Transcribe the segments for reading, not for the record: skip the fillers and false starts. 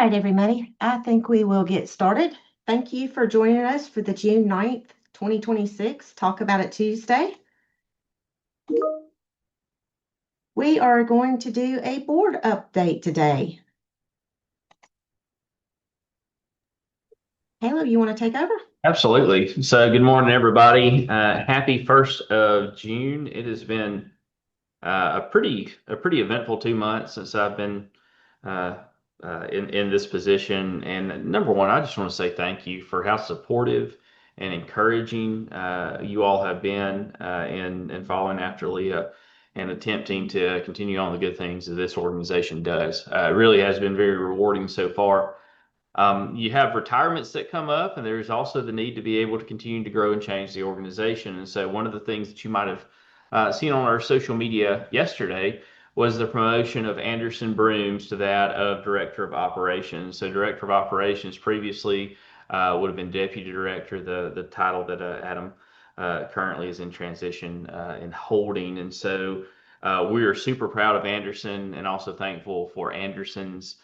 right, everybody. I think we will get started. Thank you for joining us for the June 9th, 2026 Talk About It Tuesday. We are going to do a board update today. Caleb, you want to take over? Absolutely. So, good morning, everybody. Happy 1st of June. It has been a pretty eventful 2 months since I've been uh, in this position. And number one, I just want to say thank you for how supportive and encouraging you all have been in following after Leah and attempting to continue on the good things that this organization does. It really has been very rewarding so far. You have retirements that come up, and there's also the need to be able to continue to grow and change the organization. And so, one of the things that you might have seen on our social media yesterday was the promotion of Anderson Brooms to that of Director of Operations. So, Director of Operations previously would have been Deputy Director, the title that Adam currently is in transition and holding. And so, we are super proud of Anderson and also thankful for Anderson's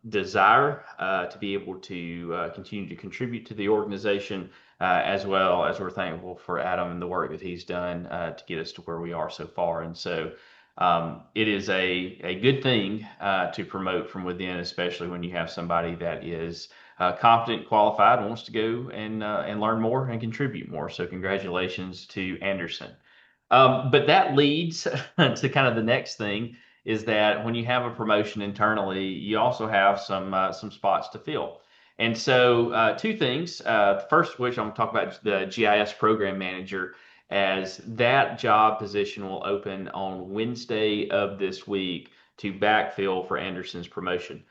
desire to be able to continue to contribute to the organization, as well as we're thankful for Adam and the work that he's done to get us to where we are so far. And so it is a good thing to promote from within, especially when you have somebody that is competent, qualified, and wants to go and learn more and contribute more. So congratulations to Anderson. But that leads to kind of the next thing is that when you have a promotion internally, you also have some spots to fill. And so, two things. The first of which I'm going to talk about the GIS program manager, as that job position will open on Wednesday of this week to backfill for Anderson's promotion.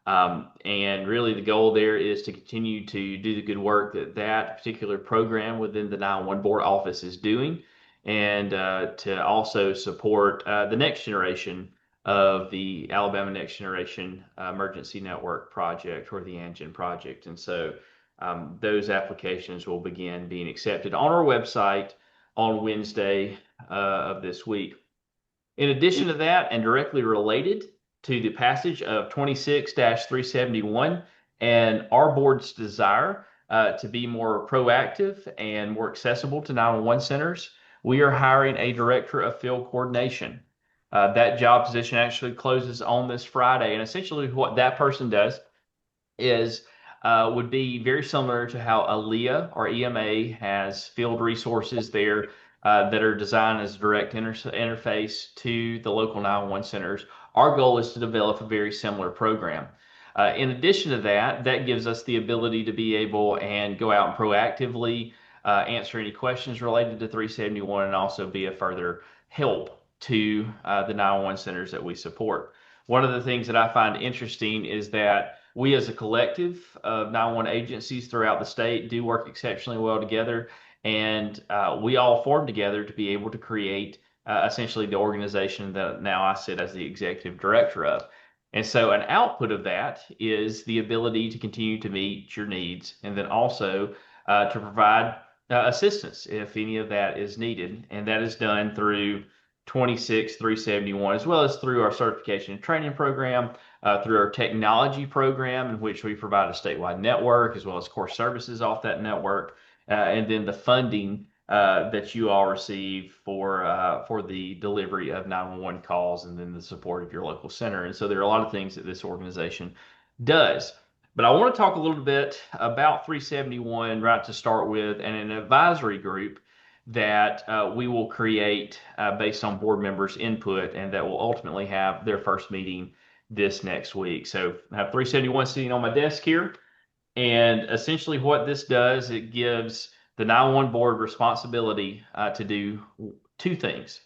And really, the goal there is to continue to do the good work that that particular program within the 911 board office is doing, and to also support the next generation of the Alabama Next Generation Emergency Network project, or the ANGEN project. And so those applications will begin being accepted on our website on Wednesday of this week. In addition to that, and directly related to the passage of 26-371 and our board's desire to be more proactive and more accessible to 911 centers, we are hiring a director of field coordination. That job position actually closes on this Friday. And essentially, what that person does is would be very similar to how ALEA or EMA has field resources there that are designed as direct interface to the local 911 centers. Our goal is to develop a very similar program. In addition to that, that gives us the ability to be able and go out and proactively answer any questions related to 371 and also be a further help to the 911 centers that we support. One of the things that I find interesting is that we as a collective of 911 agencies throughout the state do work exceptionally well together, and we all form together to be able to create essentially the organization that now I sit as the executive director of. And so an output of that is the ability to continue to meet your needs, and then also to provide assistance if any of that is needed. And that is done through 26-371, as well as through our certification and training program, through our technology program, in which we provide a statewide network, as well as core services off that network, and then the funding that you all receive for the delivery of 911 calls, and then the support of your local center. And so there are a lot of things that this organization does. But I want to talk a little bit about 371 right to start with, and an advisory group that we will create based on board members' input, and that will ultimately have their first meeting this next week. So I have 371 sitting on my desk here. And essentially, what this does, it gives the 911 board responsibility to do two things.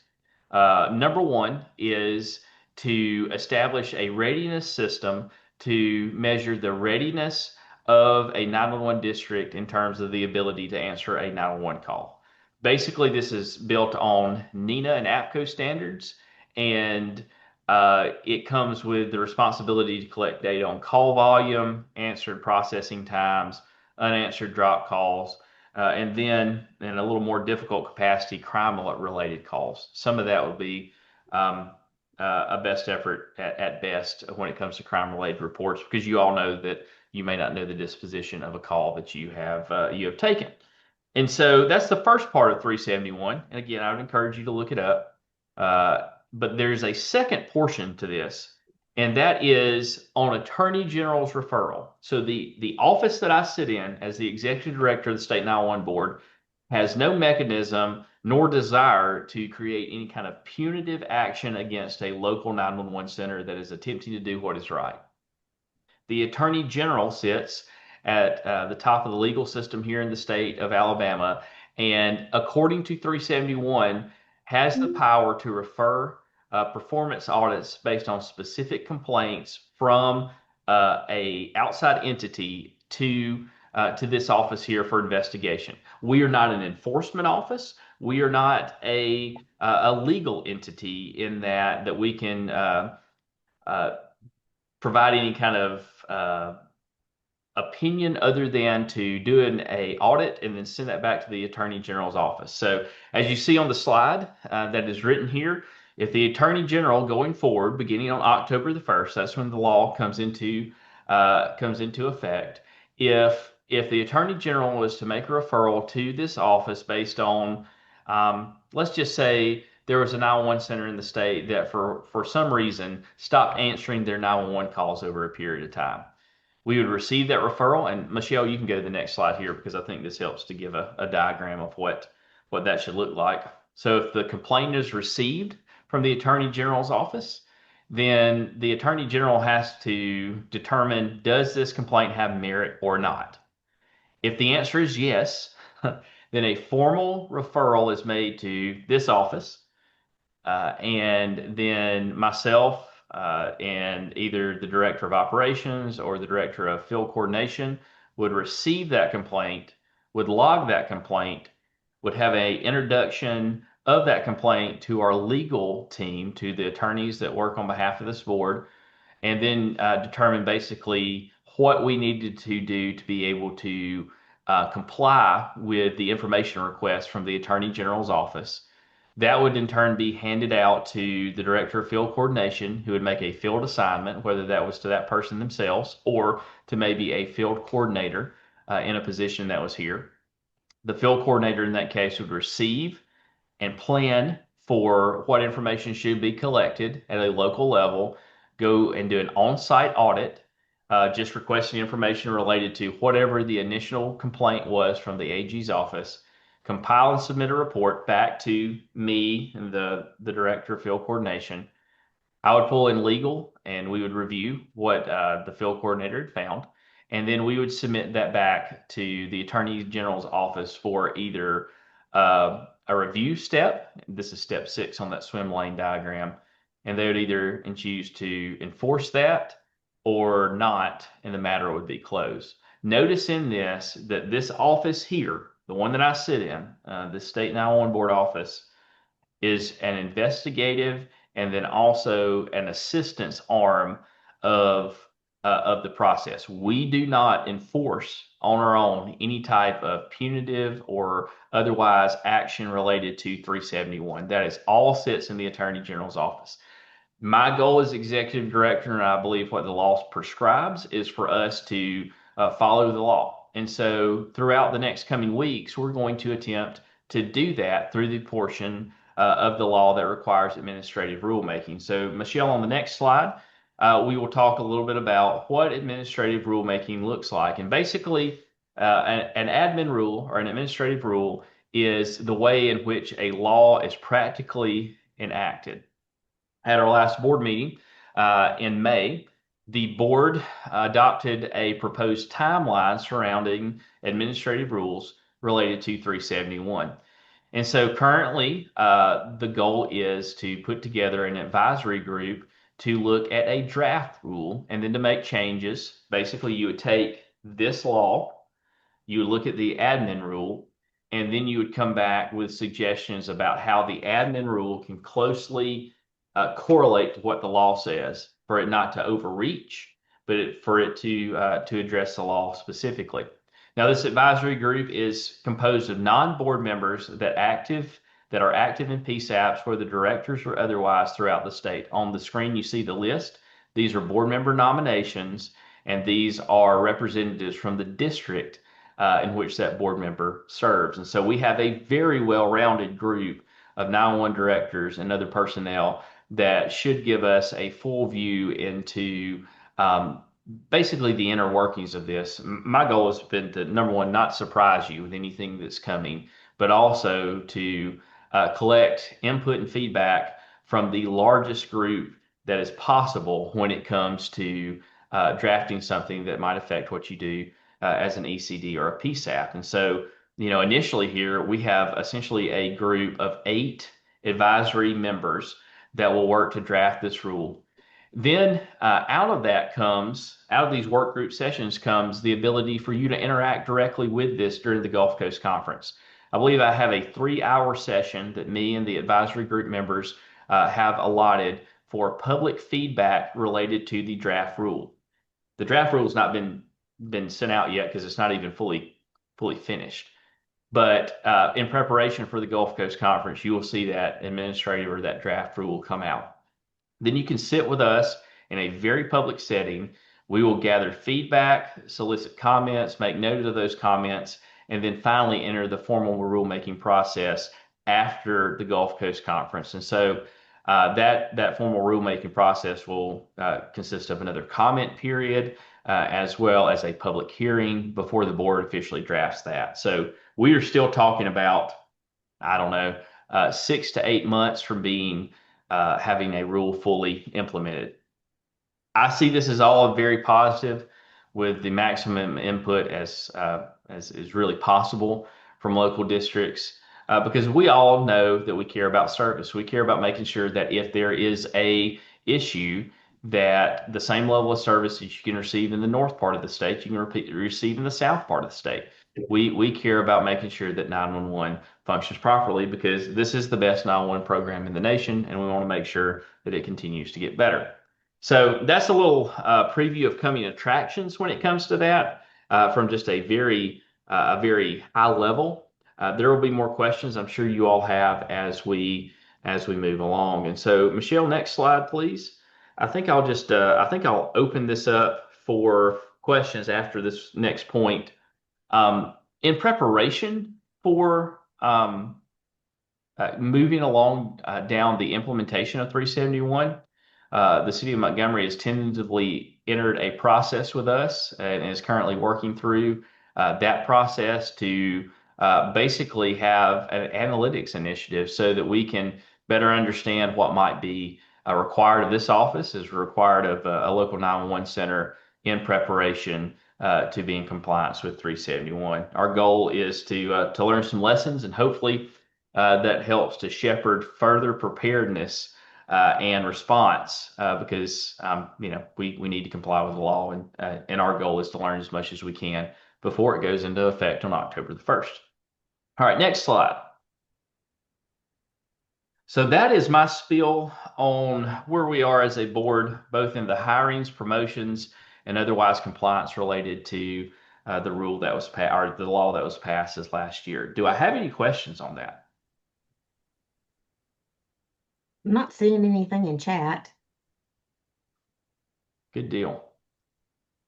Number one is to establish a readiness system to measure the readiness of a 911 district in terms of the ability to answer a 911 call. Basically, this is built on NENA and APCO standards, and it comes with the responsibility to collect data on call volume, answered processing times, unanswered drop calls, and then in a little more difficult capacity, crime alert related calls. Some of that would be a best effort at best when it comes to crime-related reports, because you all know that you may not know the disposition of a call that you have taken. And so that's the first part of 371. And again, I would encourage you to look it up. But there's a second portion to this, and that is on Attorney General's referral. So the office that I sit in as the executive director of the State 911 Board has no mechanism nor desire to create any kind of punitive action against a local 911 center that is attempting to do what is right. The Attorney General sits at the top of the legal system here in the state of Alabama, and according to 371, has the power to refer performance audits based on specific complaints from a outside entity to this office here for investigation. We are not an enforcement office. We are not a legal entity in that we can uh, provide any kind of opinion other than to do an audit and then send that back to the Attorney General's office. So as you see on the slide that is written here, if the Attorney General going forward, beginning on October the 1st, that's when the law comes into effect. If the Attorney General was to make a referral to this office based on, let's just say there was a 911 center in the state that for some reason stopped answering their 911 calls over a period of time, we would receive that referral. And Michelle, you can go to the next slide here because I think this helps to give a diagram of what that should look like. So if the complaint is received from the Attorney General's office, then the Attorney General has to determine, does this complaint have merit or not? If the answer is yes, then a formal referral is made to this office, and then myself and either the director of operations or the director of field coordination would receive that complaint, would log that complaint, would have a introduction of that complaint to our legal team, to the attorneys that work on behalf of this board, and then determine basically what we needed to do to be able to comply with the information request from the Attorney General's office. That would in turn be handed out to the director of field coordination, who would make a field assignment, whether that was to that person themselves or to maybe a field coordinator in a position that was here. The field coordinator in that case would receive and plan for what information should be collected at a local level, go and do an on-site audit, just requesting information related to whatever the initial complaint was from the AG's office, compile and submit a report back to me and the director of field coordination. I would pull in legal and we would review what the field coordinator had found. And then we would submit that back to the Attorney General's office for either a review step. This is step 6 on that swim lane diagram. And they would either choose to enforce that or not, and the matter would be closed. Notice in this that this office here, the one that I sit in, the State 911 Board office, is an investigative and then also an assistance arm of the process. We do not enforce on our own any type of punitive or otherwise action related to 371. That is all sits in the Attorney General's office. My goal as executive director, and I believe what the law prescribes, is for us to follow the law. And so throughout the next coming weeks, we're going to attempt to do that through the portion of the law that requires administrative rulemaking. So Michelle, on the next slide, we will talk a little bit about what administrative rulemaking looks like. And basically, an admin rule or an administrative rule is the way in which a law is practically enacted. At our last board meeting in May, the board adopted a proposed timeline surrounding administrative rules related to 371. And so currently, the goal is to put together an advisory group to look at a draft rule and then to make changes. Basically, you would take this law, you would look at the admin rule, and then you would come back with suggestions about how the admin rule can closely correlate to what the law says, for it not to overreach, but for it to address the law specifically. Now, this advisory group is composed of non-board members that that are active in PSAPs, whether directors or otherwise, throughout the state. On the screen, you see the list. These are board member nominations, and these are representatives from the district in which that board member serves. And so we have a very well-rounded group of 911 directors and other personnel that should give us a full view into basically the inner workings of this. My goal has been to, number one, not surprise you with anything that's coming, but also to collect input and feedback from the largest group that is possible when it comes to drafting something that might affect what you do as an ECD or a PSAP. And so, initially here we have essentially a group of 8 advisory members that will work to draft this rule. Then out of these work group sessions comes the ability for you to interact directly with this during the Gulf Coast Conference. I believe I have a 3-hour session that me and the advisory group members have allotted for public feedback related to the draft rule. The draft rule has not been sent out yet because it's not even fully finished. But in preparation for the Gulf Coast Conference, you will see that administrative or that draft rule come out. Then you can sit with us in a very public setting. We will gather feedback, solicit comments, make note of those comments, and then finally enter the formal rulemaking process after the Gulf Coast Conference. And so that formal rulemaking process will consist of another comment period, as well as a public hearing before the board officially drafts that. So we are still talking about, I don't know, 6 to 8 months from having a rule fully implemented. I see this as all very positive, with the maximum input as is really possible from local districts, because we all know that we care about service. We care about making sure that if there is a issue, that the same level of service that you can receive in the north part of the state, you can receive in the south part of the state. We care about making sure that 911 functions properly, because this is the best 911 program in the nation, and we want to make sure that it continues to get better. So that's a little preview of coming attractions when it comes to that, from just a very high level. There will be more questions I'm sure you all have as we move along. And so, Michelle, next slide, please. I think I'll open this up for questions after this next point. In preparation for moving along down the implementation of 371, the city of Montgomery has tentatively entered a process with us and is currently working through that process to basically have an analytics initiative so that we can better understand what might be required of this office, is required of a local 911 center in preparation to be in compliance with 371. Our goal is to learn some lessons, and hopefully that helps to shepherd further preparedness and response, because we need to comply with the law, and our goal is to learn as much as we can before it goes into effect on October the 1st. All right, next slide. So that is my spiel on where we are as a board, both in the hirings, promotions, and otherwise compliance related to the rule that was passed, or the law that was passed this last year. Do I have any questions on that? I'm not seeing anything in chat. Good deal.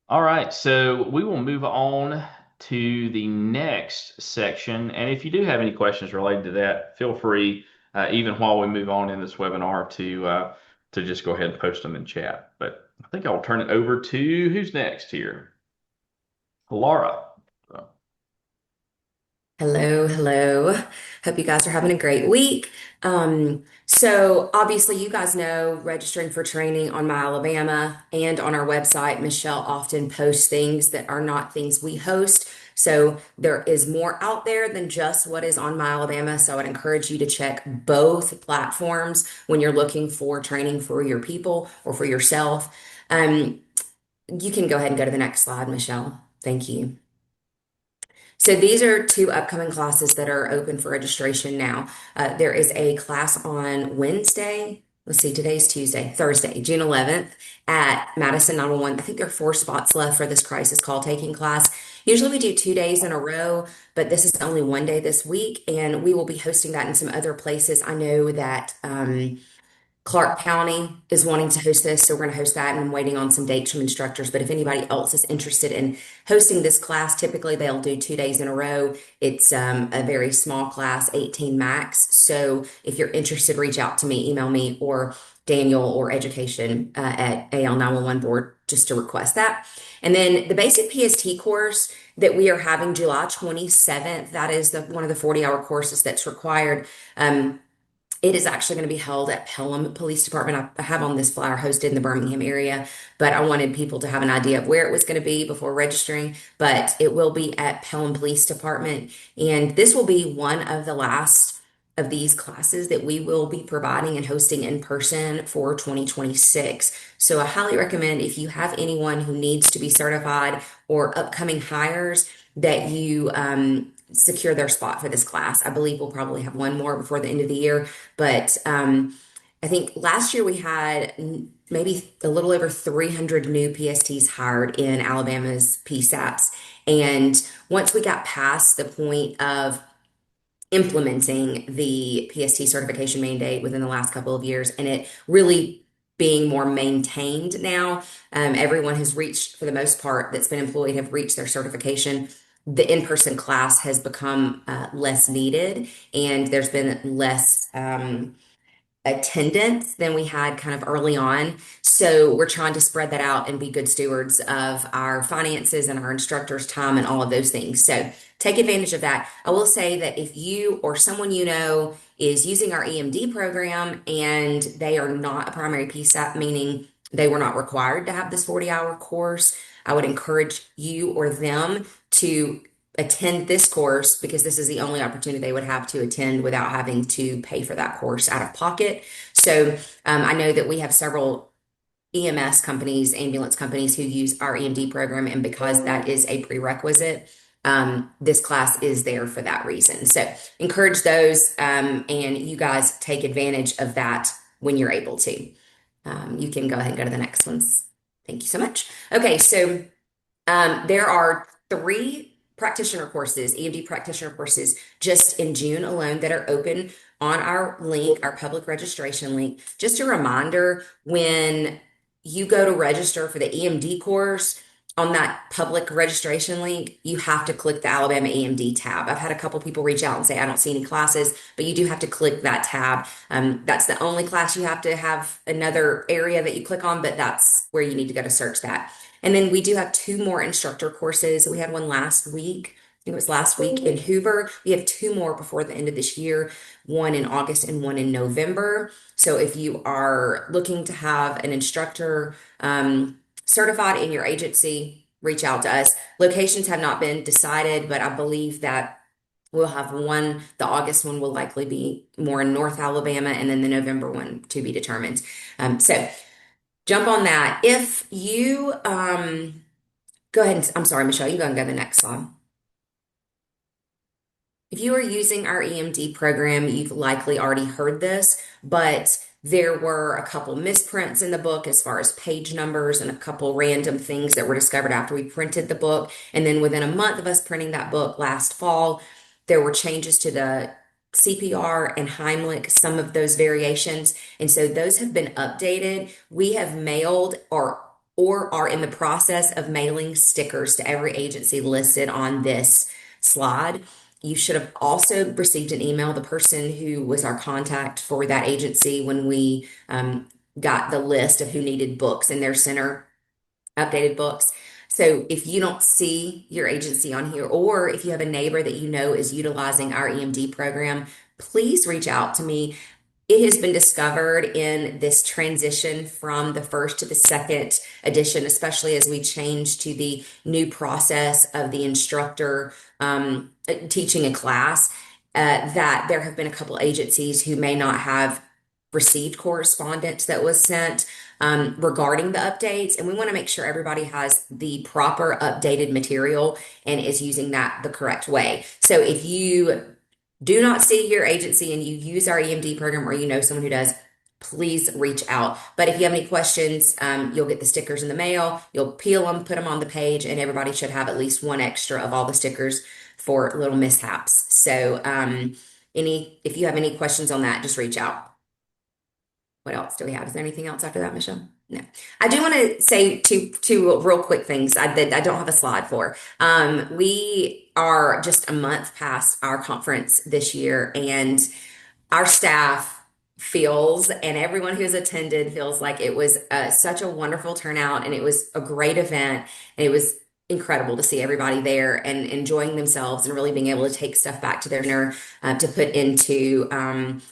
All right, so we will move on to the next section. And if you do have any questions related to that, feel free, even while we move on in this webinar, to just go ahead and post them in chat. But I think I'll turn it over to who's next here. Laura. Hello, hello. Hope you guys are having a great week. So obviously you guys know registering for training on My Alabama and on our website, Michelle often posts things that are not things we host. So there is more out there than just what is on My Alabama. So I'd encourage you to check both platforms when you're looking for training for your people or for yourself. You can go ahead and go to the next slide, Michelle. Thank you. So these are 2 upcoming classes that are open for registration now. There is a class on Wednesday. Let's see, today's Thursday, June 11th at Madison 911. I think there are 4 spots left for this crisis call taking class. Usually we do 2 days in a row, but this is only one day this week, and we will be hosting that in some other places. I know that Clark County is wanting to host this, so we're going to host that, and I'm waiting on some dates from instructors. But if anybody else is interested in hosting this class, typically they'll do 2 days in a row. It's a very small class, 18 max. So if you're interested, reach out to me, email me, or Daniel or education at AL 911 board just to request that. And then the basic PST course that we are having July 27th, that is one of the 40-hour courses that's required. It is actually going to be held at Pelham Police Department. I have on this flyer hosted in the Birmingham area, but I wanted people to have an idea of where it was going to be before registering. But it will be at Pelham Police Department, and this will be one of the last of these classes that we will be providing and hosting in person for 2026. So I highly recommend, if you have anyone who needs to be certified or upcoming hires, that you secure their spot for this class. I believe we'll probably have one more before the end of the year, but I think last year we had maybe a little over 300 new PSTs hired in Alabama's PSAPs. And once we got past the point of implementing the PST certification mandate within the last couple of years, and it really being more maintained now, everyone has reached, for the most part, that's been employed, have reached their certification. The in-person class has become less needed, and there's been less attendance than we had kind of early on. So we're trying to spread that out and be good stewards of our finances and our instructors' time and all of those things. So take advantage of that. I will say that if you or someone you know is using our EMD program and they are not a primary PSAP, meaning they were not required to have this 40-hour course, I would encourage you or them to attend this course, because this is the only opportunity they would have to attend without having to pay for that course out of pocket. So I know that we have several EMS companies, ambulance companies, who use our EMD program, and because that is a prerequisite, this class is there for that reason. So encourage those, and you guys take advantage of that when you're able to. You can go ahead and go to the next ones. Thank you so much. Okay, so there are 3 practitioner courses, EMD practitioner courses, just in June alone that are open on our link, our public registration link. Just a reminder, when you go to register for the EMD course, on that public registration link, you have to click the Alabama EMD tab. I've had a couple people reach out and say, I don't see any classes, but you do have to click that tab. That's the only class. You have to have another area that you click on, but that's where you need to go to search that. And then we do have 2 more instructor courses. We had one last week. I think it was last week in Hoover. We have 2 more before the end of this year, one in August and one in November. So if you are looking to have an instructor certified in your agency, reach out to us. Locations have not been decided, but I believe that we'll have one. The August one will likely be more in North Alabama, and then the November one to be determined. So jump on that. If you go ahead and, I'm sorry, Michelle, you go and go to the next slide. If you are using our EMD program, you've likely already heard this, but there were a couple misprints in the book as far as page numbers and a couple random things that were discovered after we printed the book. And then within a month of us printing that book last fall, there were changes to the CPR and Heimlich, some of those variations. And so those have been updated. We have mailed or are in the process of mailing stickers to every agency listed on this slide. You should have also received an email, the person who was our contact for that agency, when we got the list of who needed books in their center, updated books. So if you don't see your agency on here, or if you have a neighbor that you know is utilizing our EMD program, please reach out to me. It has been discovered in this transition from the first to the second edition, especially as we change to the new process of the instructor teaching a class, that there have been a couple agencies who may not have received correspondence that was sent regarding the updates. And we want to make sure everybody has the proper updated material and is using that the correct way. So if you do not see your agency and you use our EMD program, or you know someone who does, please reach out. But if you have any questions, you'll get the stickers in the mail. You'll peel them, put them on the page, and everybody should have at least one extra of all the stickers for little mishaps. So, if you have any questions on that, just reach out. What else do we have? Is there anything else after that, Michelle? No. I do want to say two real quick things I don't have a slide for. We are just a month past our conference this year, and our staff feels and everyone who's attended feels like it was such a wonderful turnout, and it was a great event, and it was incredible to see everybody there and enjoying themselves and really being able to take stuff back to their to put into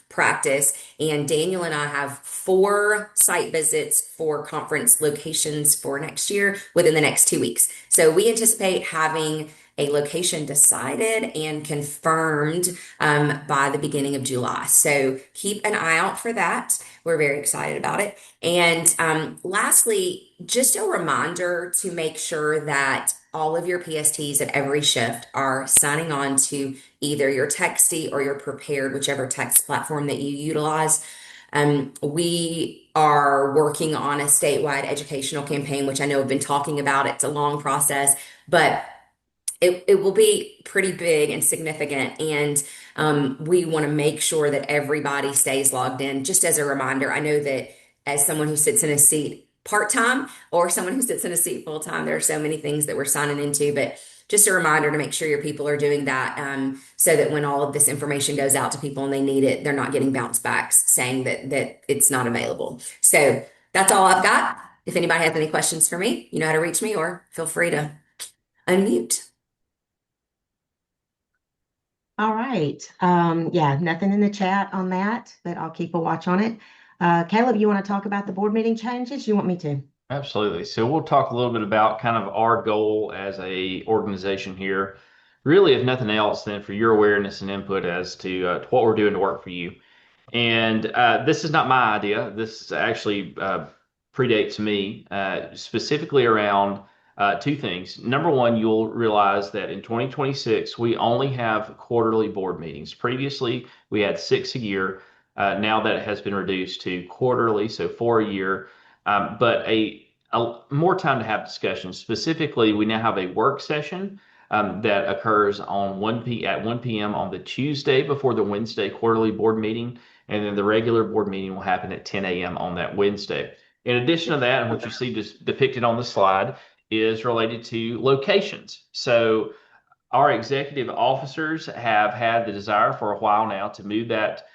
practice. And Daniel and I have 4 site visits for conference locations for next year within the next 2 weeks. So we anticipate having a location decided and confirmed by the beginning of July. So keep an eye out for that. We're very excited about it. And lastly, just a reminder to make sure that all of your PSTs at every shift are signing on to either your Texty or your Prepared, whichever text platform that you utilize. We are working on a statewide educational campaign, which I know I've been talking about. It's a long process, but it will be pretty big and significant. And we want to make sure that everybody stays logged in. Just as a reminder, I know that as someone who sits in a seat part-time or someone who sits in a seat full-time, there are so many things that we're signing into, but just a reminder to make sure your people are doing that, so that when all of this information goes out to people and they need it, they're not getting bounce backs saying that it's not available. So that's all I've got. If anybody has any questions for me, you know how to reach me, or feel free to unmute. All right. Yeah, nothing in the chat on that, but I'll keep a watch on it. Caleb, you want to talk about the board meeting changes? You want me to? Absolutely. So we'll talk a little bit about kind of our goal as a organization here. Really, if nothing else, then for your awareness and input as to what we're doing to work for you. And this is not my idea. This actually predates me, specifically around 2 things. Number one, you'll realize that in 2026, we only have quarterly board meetings. Previously, we had 6 a year. Now that it has been reduced to quarterly, so 4 a year, but more time to have discussions. Specifically, we now have a work session that occurs on at 1 p.m. on the Tuesday before the Wednesday quarterly board meeting, and then the regular board meeting will happen at 10 a.m. on that Wednesday. In addition to that, and what you see just depicted on the slide is related to locations. So our executive officers have had the desire for a while now to move that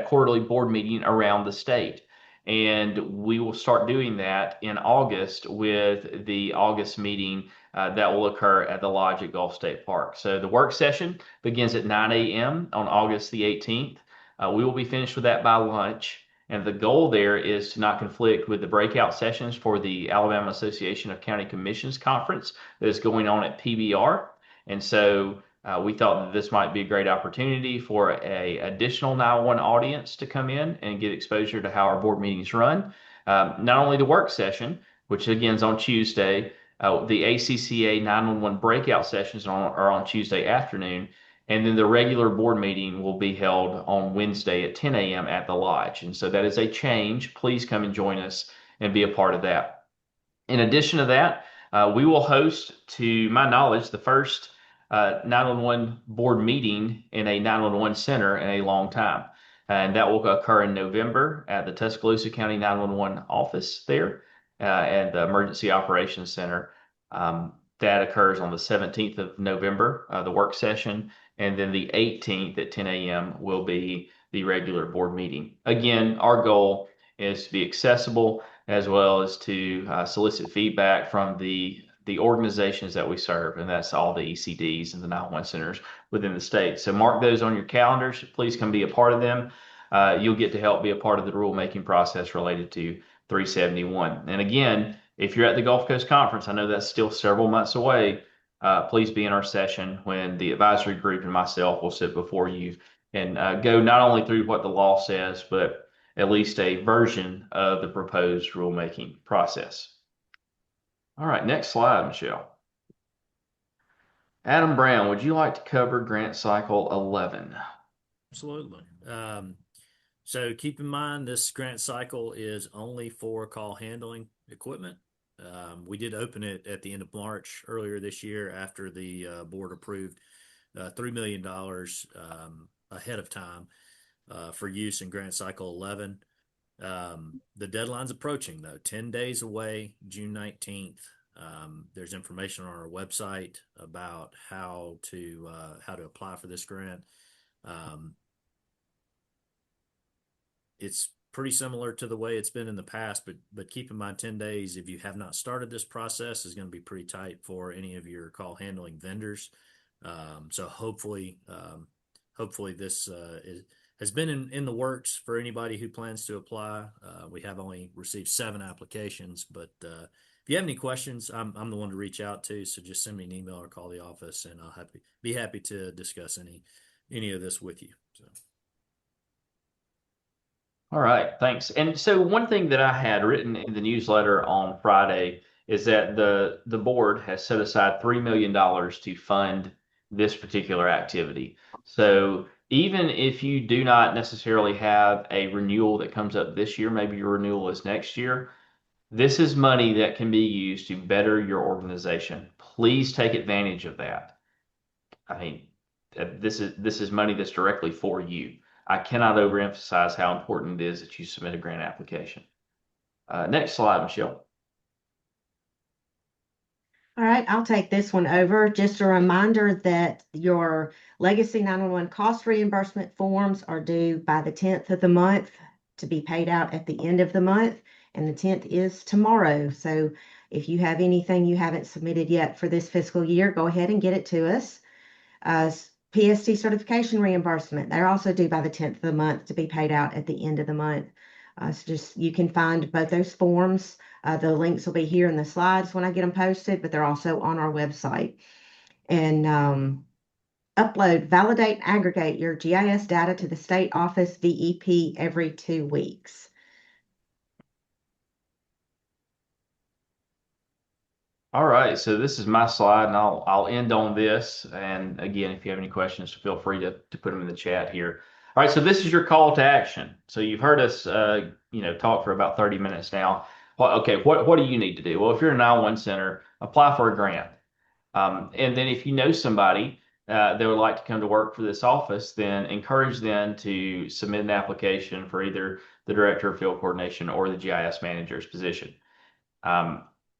quarterly board meeting around the state. And we will start doing that in August with the August meeting that will occur at the Lodge at Gulf State Park. So the work session begins at 9 a.m. on August the 18th. We will be finished with that by lunch. And the goal there is to not conflict with the breakout sessions for the Alabama Association of County Commissions Conference that is going on at PBR. And so we thought that this might be a great opportunity for a additional 911 audience to come in and get exposure to how our board meetings run. Not only the work session, which again is on Tuesday, the ACCA 911 breakout sessions are on Tuesday afternoon, and then the regular board meeting will be held on Wednesday at 10 a.m. at the Lodge. And so that is a change. Please come and join us and be a part of that. In addition to that, we will host, to my knowledge, the first 911 board meeting in a 911 center in a long time. And that will occur in November at the Tuscaloosa County 911 office there and the Emergency Operations Center. That occurs on the 17th of November, the work session. And then the 18th at 10 a.m. will be the regular board meeting. Again, our goal is to be accessible as well as to solicit feedback from the organizations that we serve, and that's all the ECDs and the 911 centers within the state. So mark those on your calendars. Please come be a part of them. You'll get to help be a part of the rulemaking process related to 371. And again, if you're at the Gulf Coast Conference, I know that's still several months away. Please be in our session when the advisory group and myself will sit before you and go not only through what the law says, but at least a version of the proposed rulemaking process. All right, next slide, Michelle. Adam Brown, would you like to cover grant cycle 11? Absolutely. So keep in mind, this grant cycle is only for call handling equipment. We did open it at the end of March earlier this year after the board approved $3 million ahead of time for use in grant cycle 11. The deadline's approaching though, 10 days away, June 19th. There's information on our website about how to apply for this grant. It's pretty similar to the way it's been in the past, but keep in mind 10 days, if you have not started this process, is going to be pretty tight for any of your call handling vendors. So hopefully this has been in the works for anybody who plans to apply. We have only received 7 applications, but if you have any questions, I'm the one to reach out to. So just send me an email or call the office, and I'll be happy to discuss any of this with you. So. All right, thanks. And so one thing that I had written in the newsletter on Friday is that the board has set aside $3 million to fund this particular activity. So even if you do not necessarily have a renewal that comes up this year, maybe your renewal is next year, this is money that can be used to better your organization. Please take advantage of that. I mean, this is money that's directly for you. I cannot overemphasize how important it is that you submit a grant application. Next slide, Michelle. All right, I'll take this one over. Just a reminder that your Legacy 911 cost reimbursement forms are due by the 10th of the month to be paid out at the end of the month, and the 10th is tomorrow. So if you have anything you haven't submitted yet for this fiscal year, go ahead and get it to us. PST certification reimbursement, they're also due by the 10th of the month to be paid out at the end of the month. So just you can find both those forms. The links will be here in the slides when I get them posted, but they're also on our website. And upload, validate, and aggregate your GIS data to the state office VEP every 2 weeks. All right, so this is my slide, and I'll end on this. And again, if you have any questions, feel free to put them in the chat here. All right, so this is your call to action. So you've heard us, talk for about 30 minutes now. Well, okay, what do you need to do? Well, if you're a 911 center, apply for a grant. And then if you know somebody that would like to come to work for this office, then encourage them to submit an application for either the director of field coordination or the GIS manager's position.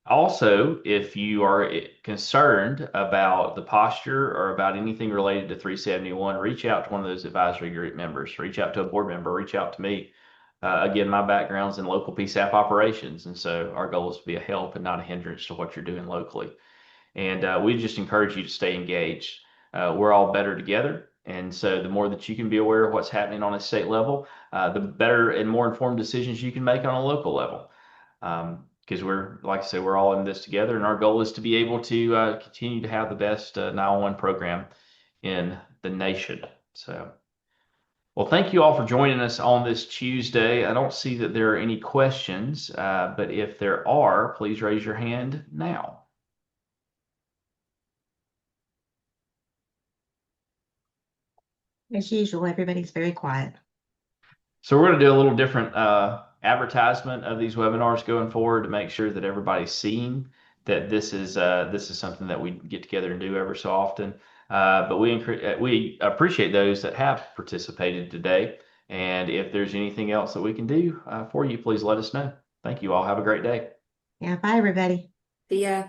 Also, if you are concerned about the posture or about anything related to 371, reach out to one of those advisory group members, reach out to a board member, reach out to me. Again, my background's in local PSAP operations, and so our goal is to be a help and not a hindrance to what you're doing locally. And we just encourage you to stay engaged. We're all better together, and so the more that you can be aware of what's happening on a state level, the better and more informed decisions you can make on a local level. Because we're, like I said, we're all in this together, and our goal is to be able to continue to have the best 911 program in the nation. So, well, thank you all for joining us on this Tuesday. I don't see that there are any questions, but if there are, please raise your hand now. As usual, everybody's very quiet. So we're going to do a little different advertisement of these webinars going forward to make sure that everybody's seeing that this is something that we get together and do ever so often. But we appreciate those that have participated today. And if there's anything else that we can do for you, please let us know. Thank you all. Have a great day. Yeah, bye everybody. See ya.